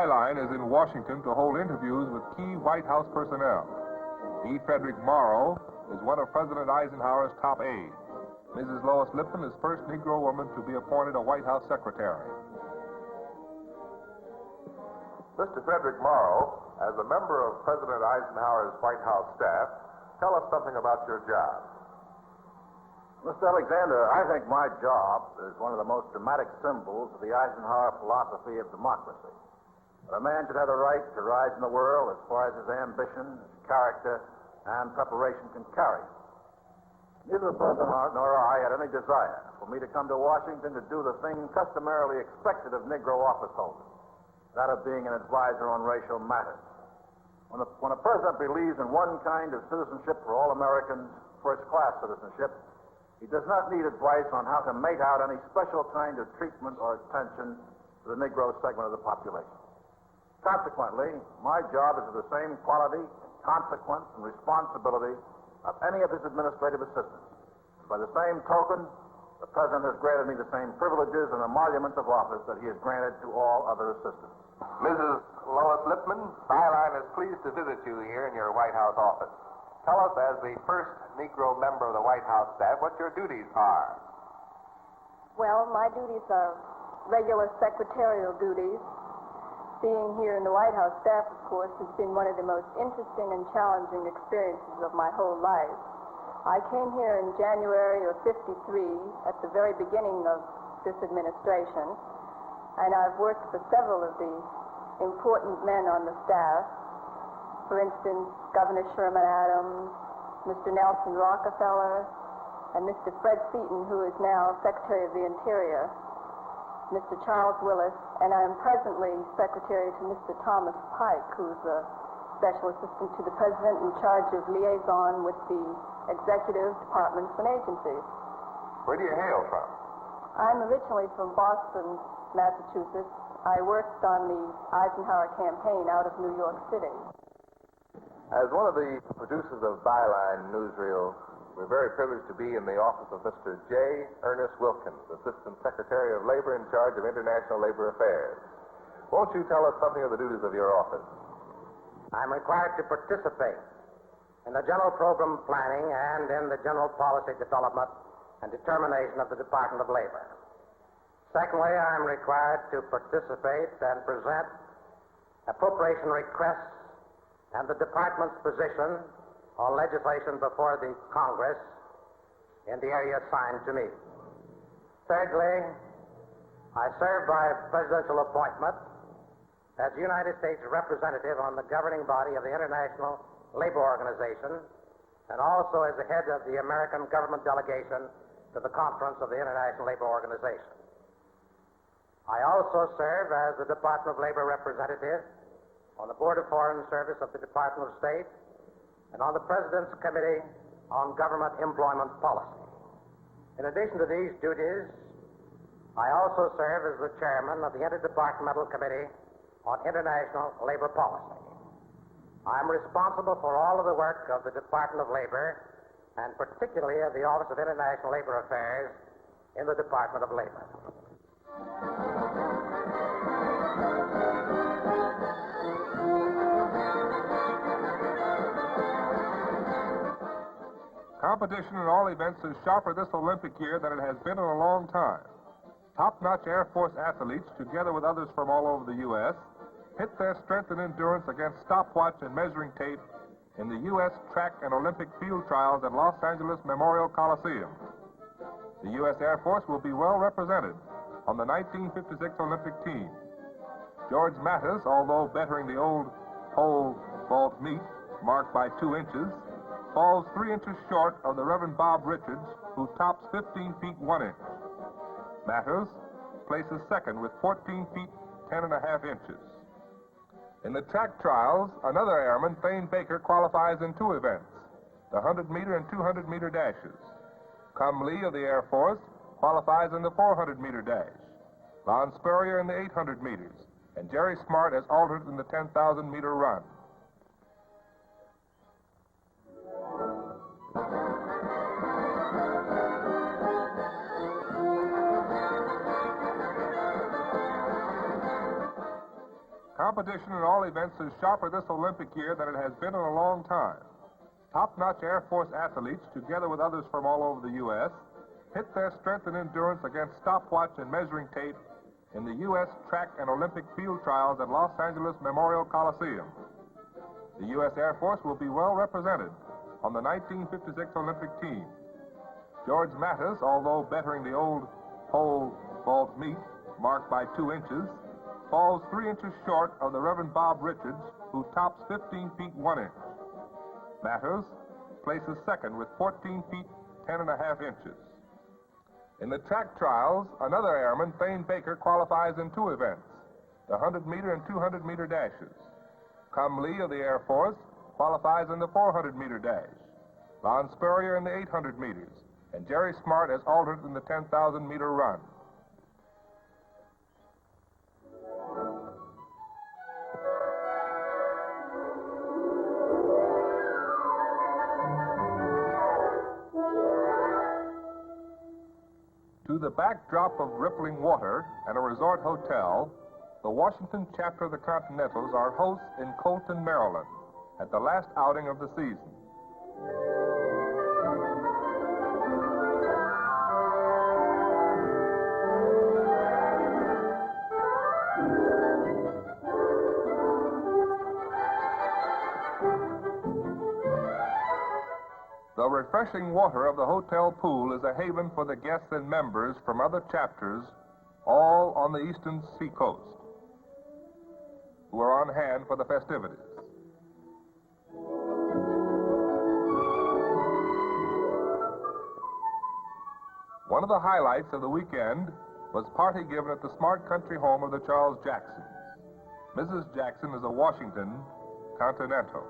Byline is in Washington to hold interviews with key White House personnel. E. Frederick Morrow is one of President Eisenhower's top aides. Mrs. Lois Lippman is first Negro woman to be appointed a White House secretary. Mr. Frederick Morrow, as a member of President Eisenhower's White House staff, tell us something about your job. Mr. Alexander, I think my job is one of the most dramatic symbols of the Eisenhower philosophy of democracy. That a man should have the right to rise in the world as far as his ambition, his character, and preparation can carry. Neither President nor I had any desire for me to come to Washington to do the thing customarily expected of Negro office holders, that of being an advisor on racial matters. When a president believes in one kind of citizenship for all Americans, first-class citizenship, he does not need advice on how to mete out any special kind of treatment or attention to the Negro segment of the population. Consequently, my job is of the same quality, consequence, and responsibility of any of his administrative assistants. By the same token, the President has granted me the same privileges and emoluments of office that he has granted to all other assistants. Mrs. Lois Lippman, Byline is pleased to visit you here in your White House office. Tell us, as the first Negro member of the White House staff, what your duties are. Well, my duties are regular secretarial duties. Being here in the White House staff, of course, has been one of the most interesting and challenging experiences of my whole life. I came here in January of '53, at the very beginning of this administration, and I've worked for several of the important men on the staff. For instance, Governor Sherman Adams, Mr. Nelson Rockefeller, and Mr. Fred Seaton, who is now Secretary of the Interior, Mr. Charles Willis, and I am presently Secretary to Mr. Thomas Pike, who's a Special Assistant to the President in charge of liaison with the executive departments and agencies. Where do you hail from? I'm originally from Boston, Massachusetts. I worked on the Eisenhower campaign out of New York City. As one of the producers of Byline Newsreel, we're very privileged to be in the office of Mr. J. Ernest Wilkins, Assistant Secretary of Labor in charge of International Labor Affairs. Won't you tell us something of the duties of your office? I'm required to participate in the general program planning and in the general policy development and determination of the Department of Labor. Secondly, I'm required to participate and present appropriation requests and the department's position on legislation before the Congress in the area assigned to me. Thirdly, I serve by presidential appointment as United States representative on the governing body of the International Labor Organization and also as the head of the American government delegation to the Conference of the International Labor Organization. I also serve as the Department of Labor representative on the Board of Foreign Service of the Department of State and on the President's Committee on Government Employment Policy. In addition to these duties, I also serve as the chairman of the Interdepartmental Committee on International Labor Policy. I'm responsible for all of the work of the Department of Labor and particularly of the Office of International Labor Affairs in the Department of Labor. Competition in all events is sharper this Olympic year than it has been in a long time. Top-notch Air Force athletes, together with others from all over the U.S., pit their strength and endurance against stopwatch and measuring tape in the U.S. track and Olympic field trials at Los Angeles Memorial Coliseum. The U.S. Air Force will be well represented on the 1956 Olympic team. George Mattis, although bettering the old pole vault meet, marked by 2 inches, falls 3 inches short of the Reverend Bob Richards, who tops 15 feet 1 inch. Matters places second with 14 feet 10.5 inches. In the track trials, another airman, Thane Baker, qualifies in 2 events, the 100-meter and 200-meter dashes. Cum Lee of the Air Force qualifies in the 400-meter dash, Lon Spurrier in the 800 meters, and Jerry Smart as alternate in the 10,000-meter run. Competition in all events is sharper this Olympic year than it has been in a long time. Top-notch Air Force athletes, together with others from all over the U.S., pit their strength and endurance against stopwatch and measuring tape in the U.S. track and Olympic field trials at Los Angeles Memorial Coliseum. The U.S. Air Force will be well represented on the 1956 Olympic team. George Mattis, although bettering the old pole vault meet, marked by 2 inches, falls 3 inches short of the Reverend Bob Richards, who tops 15 feet 1 inch. Matters places second with 14 feet 10.5 inches. In the track trials, another airman, Thane Baker, qualifies in 2 events, the 100-meter and 200-meter dashes. Cum Lee of the Air Force qualifies in the 400-meter dash, Lon Spurrier in the 800 meters, and Jerry Smart as alternate in the 10,000-meter run. To the backdrop of rippling water and a resort hotel, the Washington chapter of the Continentals are hosts in Colton, Maryland, at the last outing of the season. The refreshing water of the hotel pool is a haven for the guests and members from other chapters, all on the eastern seacoast, who are on hand for the festivities. One of the highlights of the weekend was party given at the smart country home of the Charles Jacksons. Mrs. Jackson is a Washington Continental.